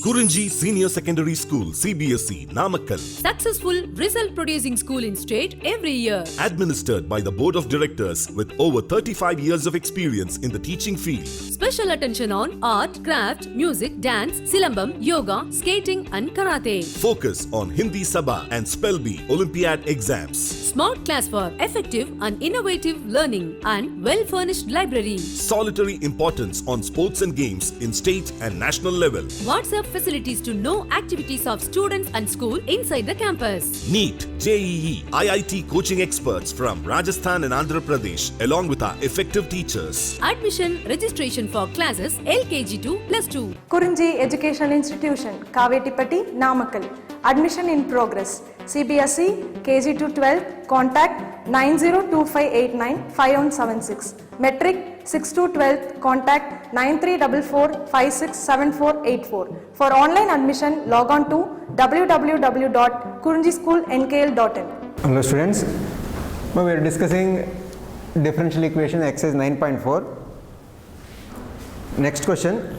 Kurinji Senior Secondary School, CBSE, Namakkal. Successful result producing school in state every year. Administered by the Board of Directors with over 35 years of experience in the teaching field. Special attention on art, craft, music, dance, silambam, yoga, skating and karate. Focus on Hindi Sabha and Spell Bee Olympiad exams. Smart class for effective and innovative learning and well-furnished library. Solitary importance on sports and games in state and national level. WhatsApp facilities to know activities of students and school inside the campus. NEET, JEE, IIT coaching experts from Rajasthan and Andhra Pradesh along with our effective teachers. Admission registration for classes LKG to +2. Kurinji Educational Institution, Kavetipatti, Namakkal. Admission in progress. CBSE, KG to 12, contact 9025895176. Metric 6 to 12, contact 9344567484. For online admission, log on to www.kurinjischoolnkl.in. Hello students, now we are discussing differential equation exercise 9.4. Next question,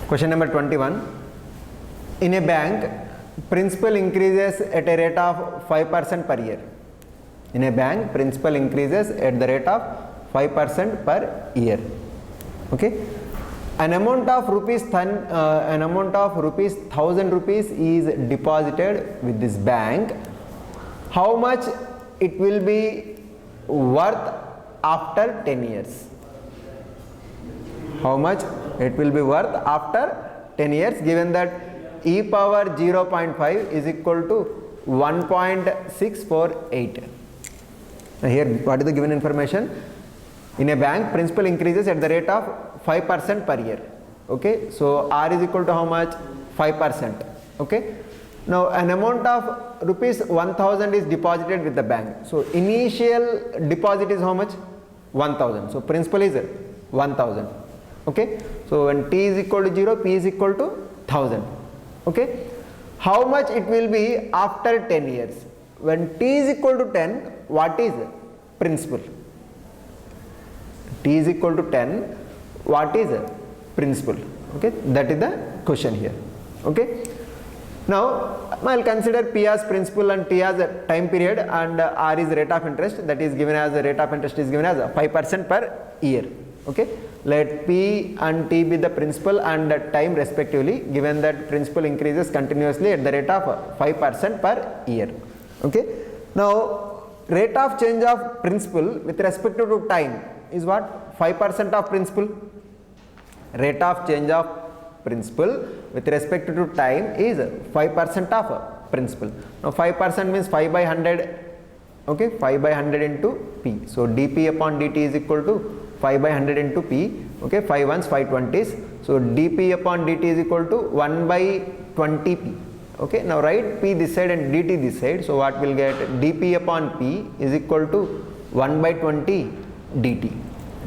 question number 21. In a bank, principal increases at a rate of 5% per year. In a bank, principal increases at the rate of 5% per year. Okay. An amount of rupees 1000 rupees is deposited with this bank. How much it will be worth after 10 years? How much it will be worth after 10 years, given that e power 0.5 is equal to 1.648. Now here, what is the given information? In a bank, principal increases at the rate of 5% per year. Okay, so R is equal to how much? 5%. Okay. Now an amount of rupees 1000 is deposited with the bank. So initial deposit is how much? 1000. So principal is 1000. Okay. So when t is equal to 0, p is equal to 1000. Okay. How much it will be after 10 years? When t is equal to 10, what is principal? T is equal to 10, what is principal? Okay, that is the question here. Okay. Now I will consider P as principal and T as a time period, and R is rate of interest, that is given as the rate of interest is given as 5% per year. Okay. Let P and T be the principal and time respectively, given that principal increases continuously at the rate of 5% per year. Okay. Now rate of change of principal with respect to time is what? 5% of principal. Rate of change of principal with respect to time is 5% of principal. Now 5% means 5 by 100. Okay, 5 by 100 into P. So dP upon dt is equal to 5 by 100 into P. Okay, 5 ones, 5 20s. So dP upon dt is equal to 1 by 20P. Okay, now write P this side and dt this side. So what will get? dP upon P is equal to 1 by 20 dt.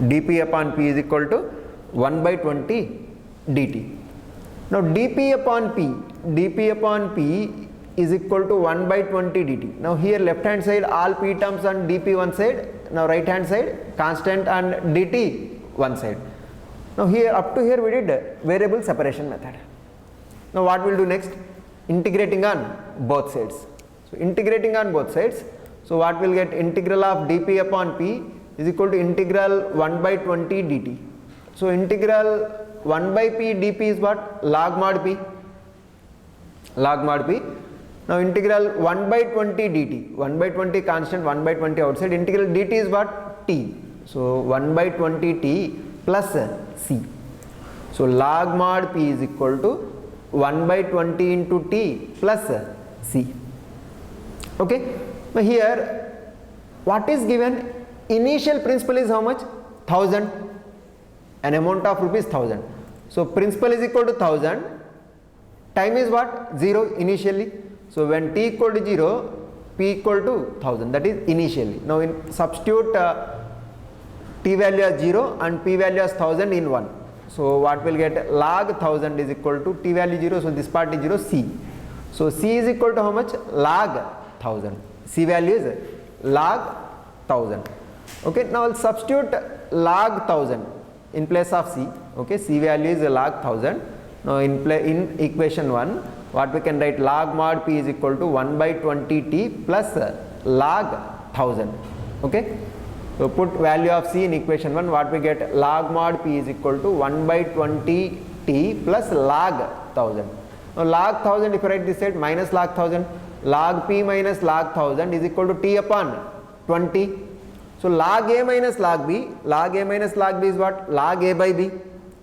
dP upon P is equal to 1 by 20 dt. Now dP upon P is equal to 1 by 20 dt. Now here left hand side all P terms and dP one side. Now right hand side constant and dt one side. Now here up to here we did variable separation method. Now what we'll do next? Integrating on both sides. So integrating on both sides. So what will get? Integral of dP upon P is equal to integral 1 by 20 dt. So integral 1 by P dP is what? Log mod P. Log mod P. Now integral 1 by 20 dt. 1 by 20 constant, 1 by 20 outside. Integral dt is what? T. So 1 by 20 t plus c. So log mod P is equal to 1 by 20 into t plus c. Okay. Now here what is given? Initial principal is how much? 1000. An amount of rupees 1000. So principal is equal to 1000. Time is what? 0 initially. So when t equal to 0, p equal to 1000. That is initially. Now in substitute t value as 0 and p value as 1000 in 1. So what will get? Log 1000 is equal to t value 0. So this part is 0, c. So c is equal to how much? Log 1000. C value is log 1000. Okay. Now I'll substitute log 1000 in place of c. Okay, c value is log 1000. Now in equation 1, what we can write, log mod p is equal to 1 by 20t plus log 1000. Okay. So put value of c in equation 1, what we get, log mod p is equal to 1 by 20t plus log 1000. Now log 1000, if I write this side, minus log 1000, log p minus log 1000 is equal to t upon 20. So log a minus log b, log a minus log b is what? Log a by b.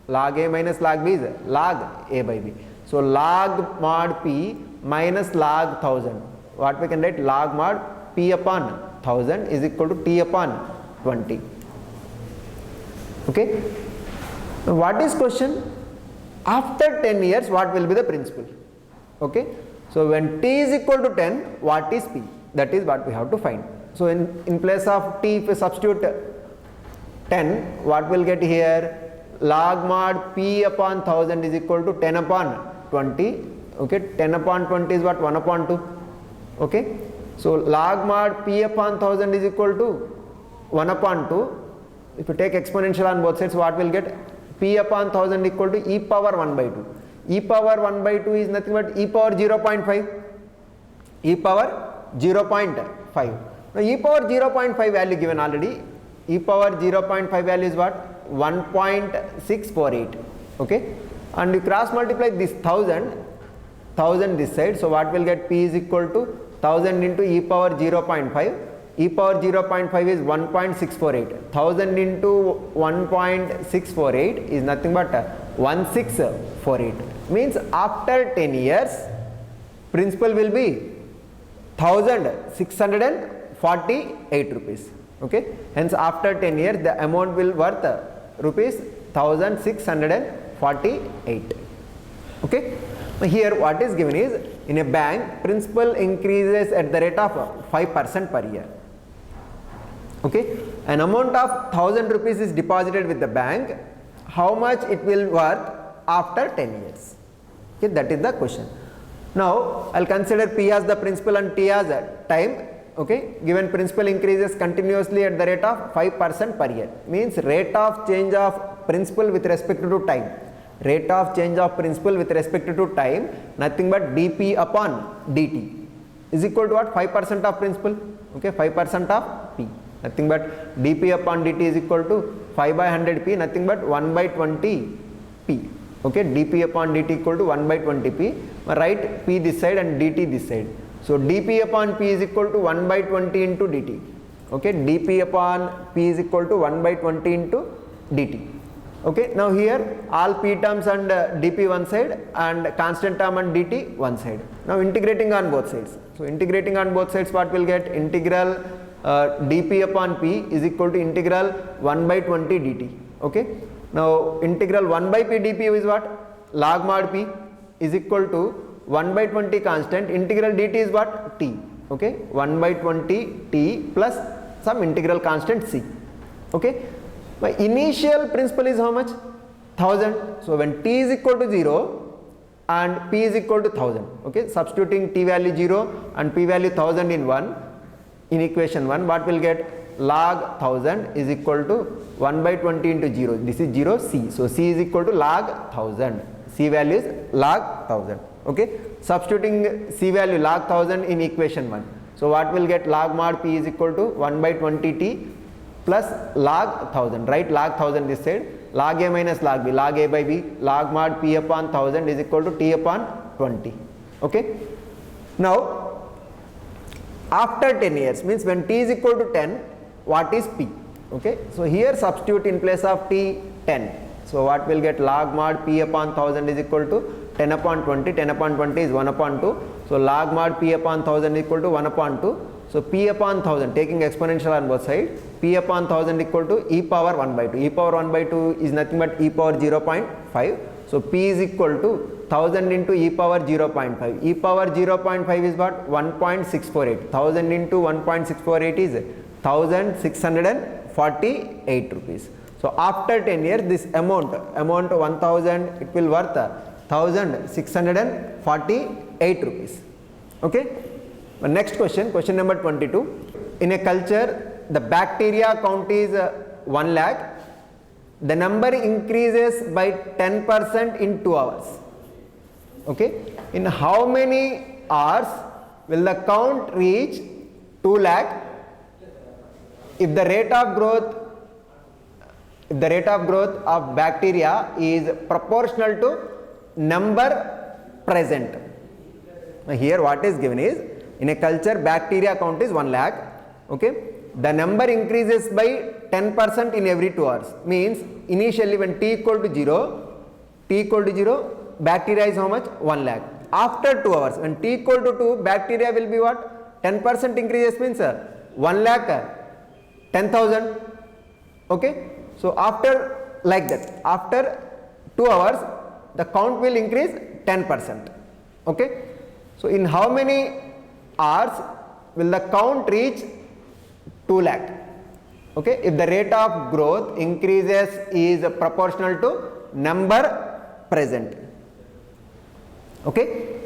Log a minus log b is log a by b. So log mod p minus log 1000, what we can write, log mod p upon 1000 is equal to t upon 20. Okay. Now what is question? After 10 years, what will be the principal? Okay. So when t is equal to 10, what is p? That is what we have to find. So in place of t, if we substitute 10, what will get here? Log mod p upon 1000 is equal to 10 upon 20. Okay. 10 upon 20 is what? 1 upon 2. Okay. So log mod p upon 1000 is equal to 1 upon 2. If you take exponential on both sides, what will get? P upon 1000 equal to e power 1 by 2. E power 1 by 2 is nothing but e power 0.5. E power 0.5. Now e power 0.5 value given already. E power 0.5 value is what? 1.648. Okay. And you cross multiply this 1000 this side. So what will get? P is equal to 1000 into e power 0.5. E power 0.5 is 1.648. 1000 into 1.648 is nothing but 1648. Means after 10 years, principal will be 1648 rupees. Okay. Hence after 10 years, the amount will worth rupees 1648. Okay. Here what is given is, in a bank, principal increases at the rate of 5% per year. Okay. An amount of 1000 rupees is deposited with the bank. How much it will worth after 10 years? Okay, that is the question. Now I'll consider P as the principal and T as time. Okay, given principal increases continuously at the rate of 5% per year, means rate of change of principal with respect to time. Rate of change of principal with respect to time, nothing but dp upon dt is equal to what? 5% of principal. Okay, 5% of p, nothing but dp upon dt is equal to 5 by 100 p, nothing but 1 by 20 p. Okay, dp upon dt equal to 1 by 20 p. Write p this side and dt this side. So dp upon p is equal to 1 by 20 into dt. Okay, dp upon p is equal to 1 by 20 into dt. Okay, now here all p terms and dp one side and constant term and dt one side. Now integrating on both sides. So integrating on both sides, what will get? Integral dp upon p is equal to integral 1 by 20 dt. Okay. Now integral 1 by p dp is what? Log mod p is equal to 1 by 20 constant, integral dt is what? T. Okay, 1 by 20 t plus some integral constant c. Okay. My initial principal is how much? 1000. So when t is equal to 0 and p is equal to 1000. Okay, substituting t value 0 and p value 1000 in 1 in equation 1, what will get? Log 1000 is equal to 1 by 20 into 0. This is 0 c. So c is equal to log 1000. C value is log 1000. Okay, substituting c value log 1000 in equation 1. So what will get? Log mod p is equal to 1 by 20 t plus log 1000. Right, log 1000 this side. Log a minus log b, log a by b, log mod p upon 1000 is equal to t upon 20. Okay. Now after 10 years, means when t is equal to 10, what is p? Okay. So here substitute in place of t 10. So what will get? Log mod p upon 1000 is equal to 10 upon 20. 10 upon 20 is 1 upon 2. So log mod p upon 1000 is equal to 1 upon 2. So p upon 1000, taking exponential on both sides, p upon 1000 equal to e power 1 by 2. E power 1 by 2 is nothing but e power 0.5. So p is equal to 1000 into e power 0.5. E power 0.5 is what? 1.648. 1000 into 1.648 is 1648 rupees. So after 10 years, this amount 1000, it will worth 1648 rupees. Okay. Next question, question number 22. In a culture, the bacteria count is 1 lakh. The number increases by 10% in 2 hours. Okay, in how many hours will the count reach 2 lakh if the rate of growth of bacteria is proportional to number present? Now here what is given is, in a culture bacteria count is 1 lakh. Okay, the number increases by 10% in every 2 hours. Means initially when t equal to 0, bacteria is how much? 1 lakh. After 2 hours, when t equal to 2, bacteria will be what? 10% increases means 1 lakh 10,000. Okay, so after like that, after 2 hours the count will increase 10%. Okay, so in how many hours will the count reach 2 lakh? Okay, if the rate of growth increases is proportional to number present. Okay,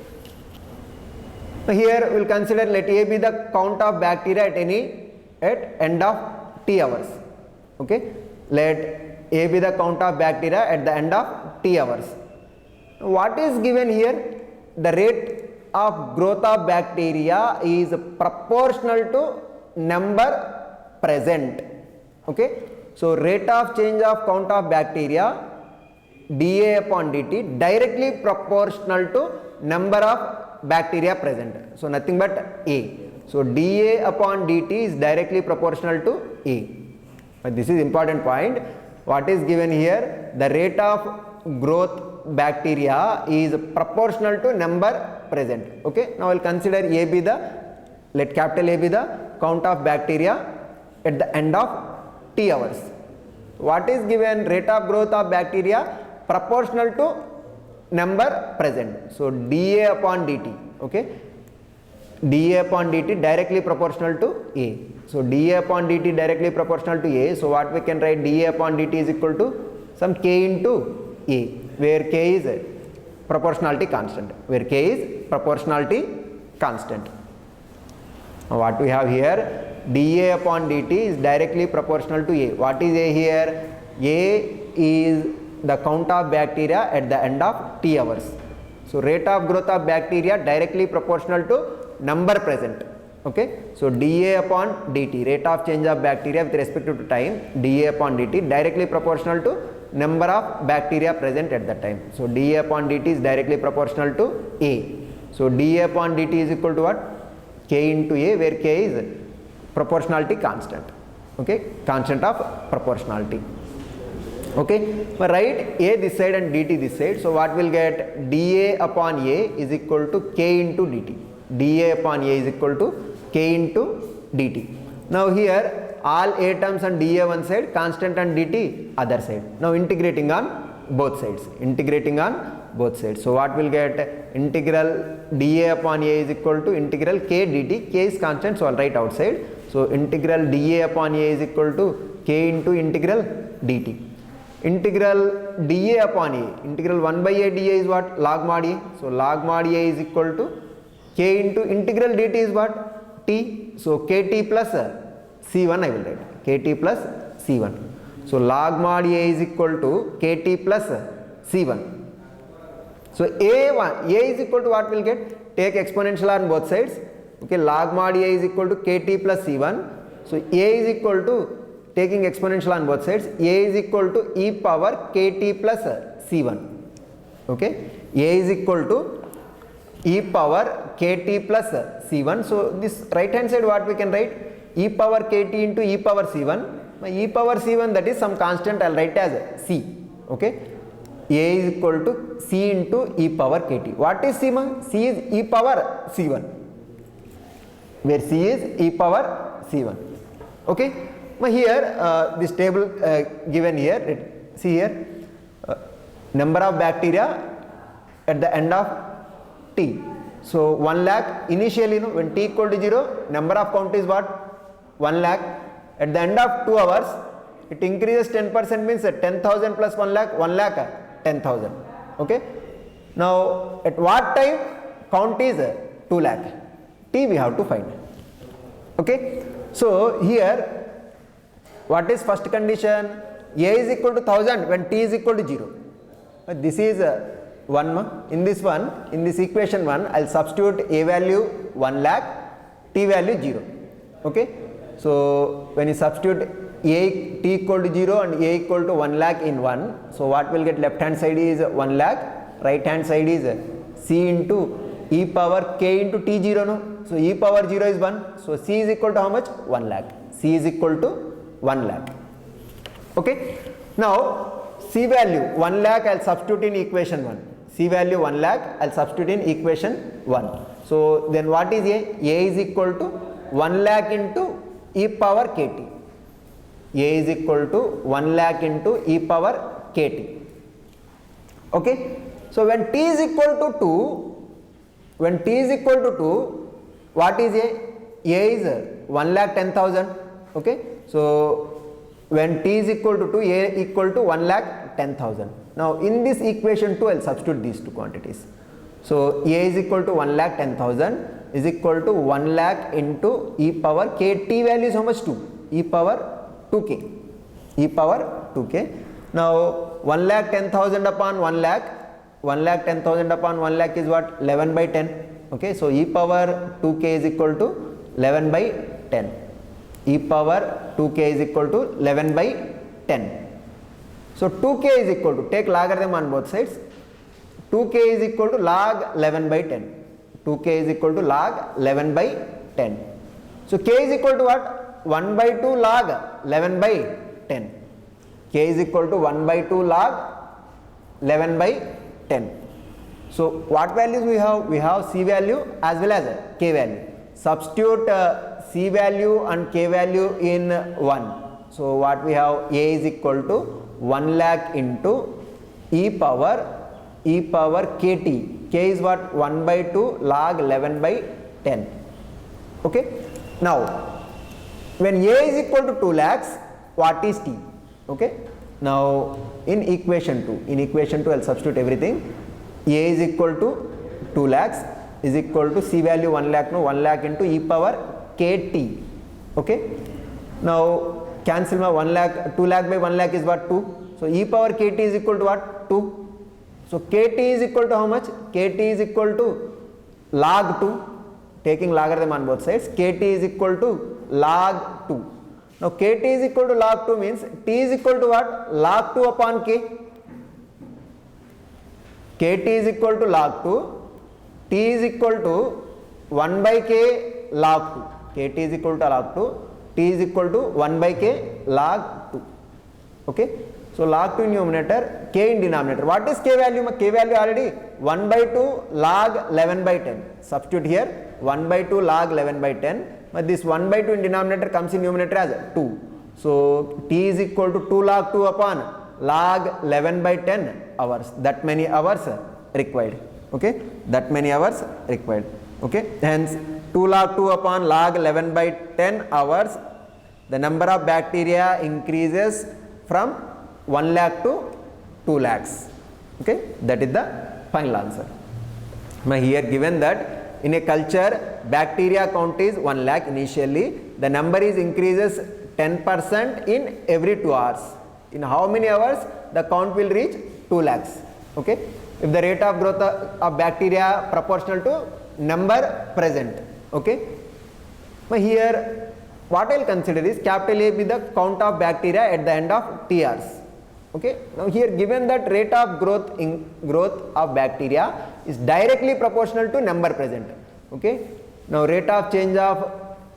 so here we will consider, let A be the count of bacteria at end of t hours. Okay, let A be the count of bacteria at the end of t hours. What is given here? The rate of growth of bacteria is proportional to number present. Okay, so rate of change of count of bacteria dA upon dt directly proportional to number of bacteria present. So nothing but A. So dA upon dt is directly proportional to A. But this is important point. What is given here? The rate of growth bacteria is proportional to number present. Okay, now I will consider A be the, let capital A be the count of bacteria at the end of t hours. What is given? Rate of growth of bacteria proportional to number present. So dA upon dt. Okay, dA upon dt directly proportional to A. So dA upon dt directly proportional to A. So what we can write? dA upon dt is equal to some k into A, where k is proportionality constant. Now what we have here? dA upon dt is directly proportional to A. What is A here? A is the count of bacteria at the end of t hours. So rate of growth of bacteria directly proportional to number present. Okay, so dA upon dt, rate of change of bacteria with respect to time, dA upon dt directly proportional to number of bacteria present at that time. So dA upon dt is directly proportional to A. So dA upon dt is equal to what? K into A, where K is proportionality constant. Okay, constant of proportionality. Okay, but write A this side and dt this side. So what will get? dA upon A is equal to K into dt. dA upon A is equal to K into dt. Now here all A terms and dA one side, constant and dt other side. Now integrating on both sides. So what will get? Integral dA upon A is equal to integral K dt. K is constant, so I will write outside. So integral dA upon A is equal to K into integral dt. Integral dA upon A, integral 1 by A dA is what? Log mod A. So log mod A is equal to K into integral dt is what? T. So kt plus C1 I will write. kt plus C1. So log mod A is equal to kt plus C1. So A is equal to what will get? Take exponential on both sides. Okay, log mod A is equal to kt plus C1. So A is equal to, taking exponential on both sides, A is equal to e power kt plus C1. Okay, A is equal to e power kt plus C1. So this right hand side what we can write? E power kt into e power C1. E power C1, that is some constant, I will write as C. Okay, A is equal to C into e power kt. What is C? C is e power C1, where C is e power C1. Okay, here this table given here, see here, number of bacteria at the end of t. So 1 lakh initially, when t equal to 0, number of count is what? 1 lakh. At the end of 2 hours, it increases 10%, means 10,000 plus 1 lakh, 1 lakh 10,000. Okay, now at what time count is 2 lakh? T we have to find. Okay, so here what is first condition? A is equal to 1000 when t is equal to 0. This is 1 ma. In this equation 1, I'll substitute a value 1 lakh, t value 0. Okay. So when you substitute t equal to 0 and a equal to 1 lakh in 1, so what will get left hand side is 1 lakh, right hand side is c into e power k into t0 no. So e power 0 is 1, so c is equal to how much? 1 lakh. C is equal to 1 lakh. Okay. Now c value 1 lakh I'll substitute in equation 1. C value 1 lakh I'll substitute in equation 1. So then what is a? A is equal to 1 lakh into e power kt. A is equal to 1 lakh into e power kt. Okay. So when t is equal to 2, what is a? A is 1 lakh 10,000. Okay. So when t is equal to 2, a equal to 1 lakh 10,000. Now in this equation 2, I'll substitute these two quantities. So a is equal to 1 lakh 10,000 is equal to 1 lakh into e power k. T value is how much? 2. E power 2k. E power 2k. Now 1 lakh 10,000 upon 1 lakh. 1 lakh 10,000 upon 1 lakh is what? 11 by 10. Okay. So e power 2k is equal to 11 by 10. E power 2k is equal to 11 by 10. So 2k is equal to, take logarithm on both sides. 2k is equal to log 11 by 10. 2k is equal to log 11 by 10. So k is equal to what? 1 by 2 log 11 by 10. K is equal to 1 by 2 log 11 by 10. So what values we have? We have c value as well as k value. Substitute c value and k value in 1. So what we have? A is equal to 1 lakh into e power kt. K is what? 1 by 2 log 11 by 10. Okay. Now when a is equal to 2 lakhs, what is t? Okay. Now in equation 2, I'll substitute everything. A is equal to 2 lakhs is equal to c value 1 lakh, no, 1 lakh into e power kt. Okay. Now cancel my 1 lakh, 2 lakh by 1 lakh is what? 2. So e power kt is equal to what? 2. So kt is equal to how much? Kt is equal to log 2, taking logarithm on both sides. Kt is equal to log 2. Now kt is equal to log 2 means t is equal to what? Log 2 upon k. Kt is equal to log 2. T is equal to 1 by k log 2. Kt is equal to log 2. T is equal to 1 by k log 2. Okay. So log 2 in numerator, k in denominator. What is k value? K value already 1 by 2 log 11 by 10. Substitute here 1 by 2 log 11 by 10. But this 1 by 2 in denominator comes in numerator as 2. So t is equal to 2 log 2 upon log 11 by 10 hours. That many hours required. Okay. That many hours required. Okay. Hence 2 log 2 upon log 11 by 10 hours, the number of bacteria increases from 1 lakh to 2 lakhs. Okay. That is the final answer. Now here given that in a culture bacteria count is 1 lakh initially, the number is increases 10% in every 2 hours. In how many hours the count will reach 2 lakhs. Okay. If the rate of growth of bacteria proportional to number present. Okay. Now here what I will consider is capital A be the count of bacteria at the end of T hours. Okay. Now here given that rate of growth of bacteria is directly proportional to number present. Okay. Now rate of change of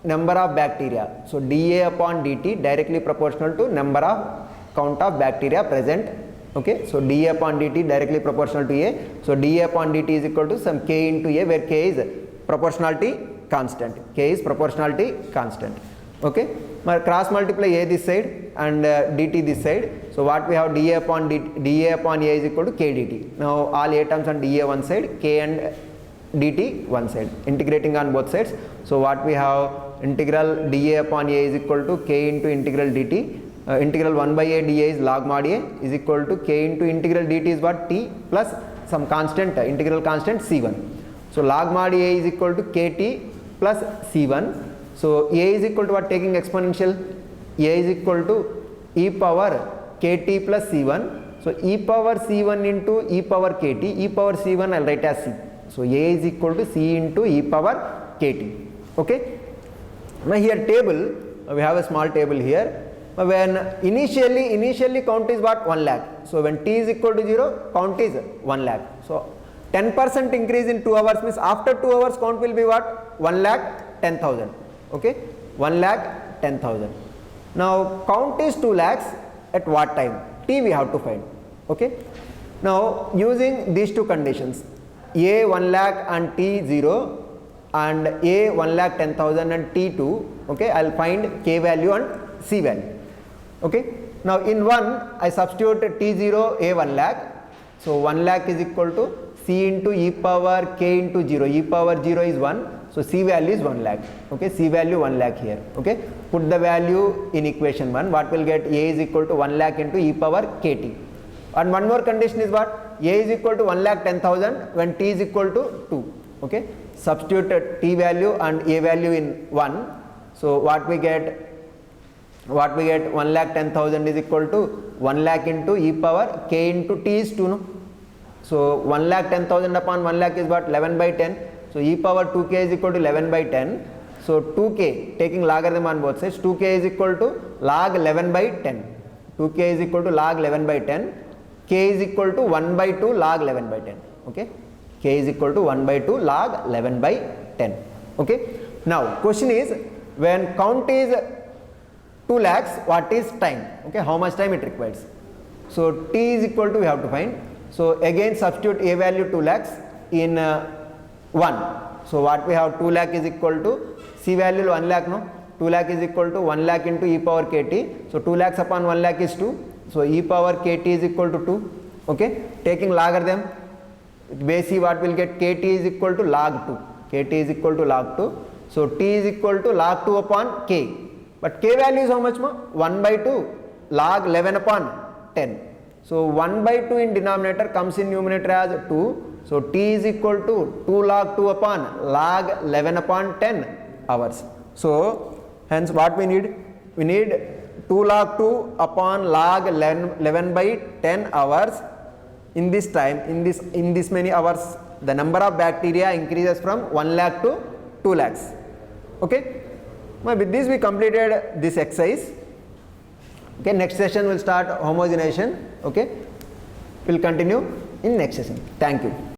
number of bacteria. So dA upon dt directly proportional to number of count of bacteria present. Okay. So dA upon dt directly proportional to A. So dA upon dt is equal to some k into A, where k is proportionality constant. K is proportionality constant. Okay. Now cross multiply A this side and dt this side. So what we have? dA upon A is equal to k dt. Now all A terms on dA one side, k and dt one side, integrating on both sides. So what we have? Integral dA upon A is equal to k into integral dt. Integral 1 by A dA is log mod A is equal to k into integral dt is what? T plus some constant, integral constant C1. So log mod A is equal to kt plus C1. So A is equal to what? Taking exponential, A is equal to e power kt plus C1 So e power c1 into e power kt, e power c1 I'll write as c. So a is equal to c into e power kt. Okay. Now here table, we have a small table here. When initially count is what? 1 lakh. So when t is equal to 0, count is 1 lakh. So 10% increase in 2 hours means after 2 hours count will be what? 1 lakh 10,000. Okay, 1 lakh 10,000. Now count is 2 lakhs at what time? T we have to find. Okay. Now using these two conditions, a 1 lakh and t 0 and a 1 lakh 10,000 and t 2. Okay, I'll find k value and c value. Okay. Now in 1 I substitute t0 a 1 lakh. So 1 lakh is equal to c into e power k into 0. E power 0 is 1. So c value is 1 lakh. Okay, c value 1 lakh here. Okay, put the value in equation 1. What will get? A is equal to 1 lakh into e power kt. And one more condition is what? A is equal to 1 lakh 10,000 when t is equal to 2. Okay, substitute t value and a value in 1. So what we get? 1 lakh 10,000 is equal to 1 lakh into e power k into t is 2. No? So 1 lakh 10,000 upon 1 lakh is what? 11 by 10. So e power 2k is equal to 11 by 10. So 2k, taking logarithm on both sides, 2k is equal to log 11 by 10. 2k is equal to log 11 by 10. K is equal to 1 by 2 log 11 by 10. Okay, k is equal to 1 by 2 log 11 by 10. Okay. Now question is, when count is 2 lakhs, what is time? Okay, how much time it requires? So t is equal to, we have to find. So again substitute a value 2 lakhs in 1. So what we have? 2 lakh is equal to c value 1 lakh. No, 2 lakh is equal to 1 lakh into e power kt. So 2 lakhs upon 1 lakh is 2. So e power kt is equal to 2. Okay, taking logarithm, base c what will get? Kt is equal to log 2. Kt is equal to log 2. So t is equal to log 2 upon k. But k value is how much more? 1 by 2 log 11 upon 10. So 1 by 2 in denominator comes in numerator as 2. So t is equal to 2 log 2 upon log 11 upon 10 hours. So hence what we need? We need 2 log 2 upon log 11 by 10 hours. In this time, in this many hours, the number of bacteria increases from 1 lakh to 2 lakhs. Okay. Now with this we completed this exercise. Okay, next session will start homogenization. Okay, we'll continue in next session. Thank you.